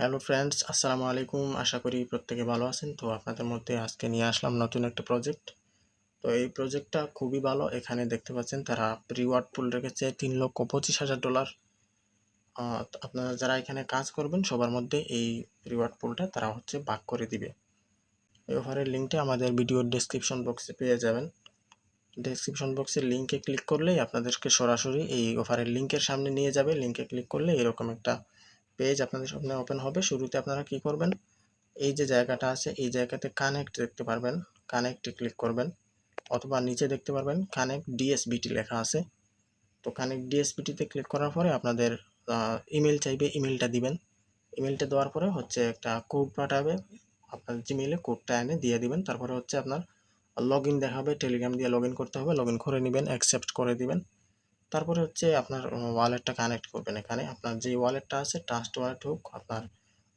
Hello friends, আসসালামু আলাইকুম। আশা করি প্রত্যেকে ভালো আছেন। তো আপনাদের মধ্যে আজকে নিয়ে আসলাম নতুন একটা প্রজেক্ট। তো এই প্রজেক্টটা খুবই ভালো। এখানে দেখতে পাচ্ছেন তারা রিওয়ার্ড পুল রেখেছে $3,25,000। আপনারা যারা এখানে কাজ করবেন সবার মধ্যে এই রিওয়ার্ড পুলটা তারা ভাগ করে দিবে। এই অফারের লিঙ্কটা আমাদের ভিডিওর ডেসক্রিপশন বক্সে পেয়ে যাবেন। ডেসক্রিপশন বক্সের লিঙ্কে ক্লিক করলেই আপনাদেরকে সরাসরি এই অফারের লিঙ্কের সামনে নিয়ে যাবে। লিঙ্কে ক্লিক করলে এরকম একটা পেজ আপনাদের সামনে ওপেন হবে। শুরুতে আপনারা কি করবেন, এই যে জায়গাটা আছে এই জায়গাতে কানেক্ট দেখতে পারবেন, কানেক্টে ক্লিক করবেন, অথবা নিচে দেখতে পারবেন কানেক্ট ডিএসবিটি লেখা আছে। তো কানেক্ট ডিএসবিটিতে ক্লিক করার পরে আপনাদের ইমেল চাইবে, ইমেলটা দিবেন। ইমেলটা দেওয়ার পরে একটা কোড পাঠাবে, আপনার জিমেইলে কোডটা এনে দিয়ে দিবেন। তারপরে আপনার লগ ইন দেখাবে, টেলিগ্রাম দিয়ে লগ ইন করতে হবে, লগ ইন করে নেবেন, অ্যাকসেপ্ট করে দিবেন। তারপরে আপনার ওয়ালেটটা কানেক্ট করবেন। এখানে আপনার যে ওয়ালেটটা আছে, ট্রাস্ট ওয়ালেট হোক, আপনার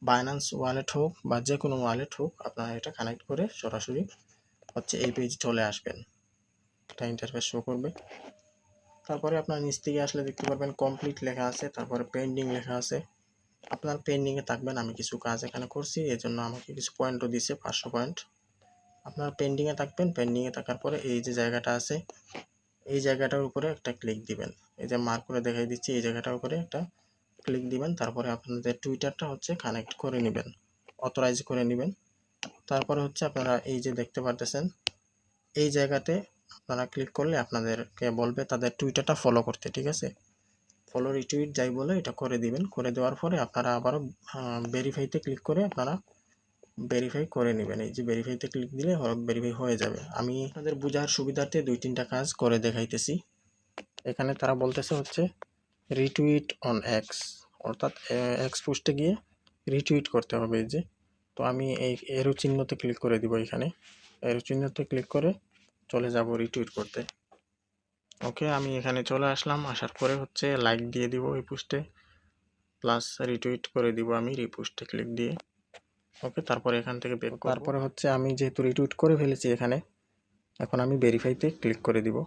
বাইন্যান্স ওয়ালেট হোক বা যে কোনো ওয়ালেট হোক, আপনারা এটা কানেক্ট করে সরাসরি এই পেজে চলে আসবেন। এটা ইন্টারফেস শো করবে। তারপরে আপনার নিচ থেকে আসলে দেখতে পারবেন কমপ্লিট লেখা আছে, তারপরে পেন্ডিং লেখা আছে। আপনার পেন্ডিংয়ে থাকবেন। আমি কিছু কাজ এখানে করছি, এর জন্য আমাকে কিছু পয়েন্টও দিছে, 500 পয়েন্ট। আপনার পেন্ডিংয়ে থাকবেন। পেন্ডিংয়ে থাকার পরে এই যে জায়গাটা আছে এই জায়গাটার উপরে একটা ক্লিক দিবেন। এই যে মার্ক করে দেখাই দিচ্ছি, এই জায়গাটার উপরে একটা ক্লিক দিবেন। তারপরে আপনাদের টুইটারটা কানেক্ট করে নেবেন, অথরাইজ করে নেবেন। তারপরে আপনারা এই যে দেখতে পারতেছেন এই জায়গাতে আপনারা ক্লিক করলে আপনাদেরকে বলবে তাদের টুইটারটা ফলো করতে, ঠিক আছে? ফলো রিটুইট যাই বলে এটা করে দিবেন। করে দেওয়ার পরে আপনারা আবারও ভেরিফাইতে ক্লিক করে আপনারা ভেরিফাই করে নেবেন। এই যে ভেরিফাইতে ক্লিক দিলে ভেরিফাই হয়ে যাবে। আমি আপনাদের বোঝার সুবিধার্থে 2-3টা কাজ করে দেখাইতেছি। এখানে তারা বলতেছে রিটুইট অন এক্স, অর্থাৎ এক্স পোস্টে গিয়ে রিটুইট করতে হবে। এই যে, তো আমি এই এরো চিহ্নতে ক্লিক করে দিব। এখানে এরো চিহ্নতে ক্লিক করে চলে যাব রিটুইট করতে। ওকে, আমি এখানে চলে আসলাম। আসার পরে লাইক দিয়ে দিব এই পোস্টে, প্লাস রিটুইট করে দিব আমি রিপোস্টে ক্লিক দিয়ে। ওকে, তারপরে এখান থেকে বের করব। তারপরে আমি যেহেতু রিটুইট করে ফেলেছি এখানে, এখন আমি ভেরিফাইতে ক্লিক করে দিব।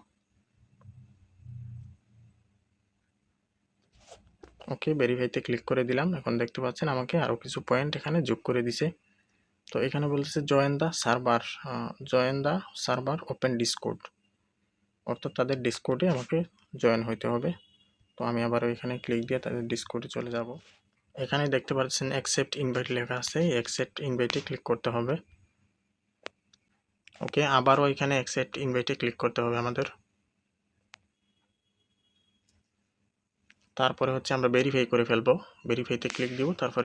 ওকে, ভেরিফাইতে ক্লিক করে দিলাম। এখন দেখতে পাচ্ছেন আমাকে আরও কিছু পয়েন্ট এখানে যোগ করে দিছে। তো এখানে বলতেছে join the server open discord, অর্থাৎ তাদের ডিসকর্ডে আমাকে জয়েন হইতে হবে। তো আমি আবার এখানে ক্লিক দিয়ে তাদের ডিসকর্ডে চলে যাব। এখানে দেখতে পাচ্ছেন অ্যাকসেপ্ট ইনভাইট লেখা আছে, অ্যাকসেপ্ট ইনভাইটে ক্লিক করতে হবে। ওকে, আবারও এখানে অ্যাকসেপ্ট ইনভাইটে ক্লিক করতে হবে আমাদের। তারপরে আমরা ভেরিফাই করে ফেলবো। ভেরিফাইতে ক্লিক দিব, তারপরে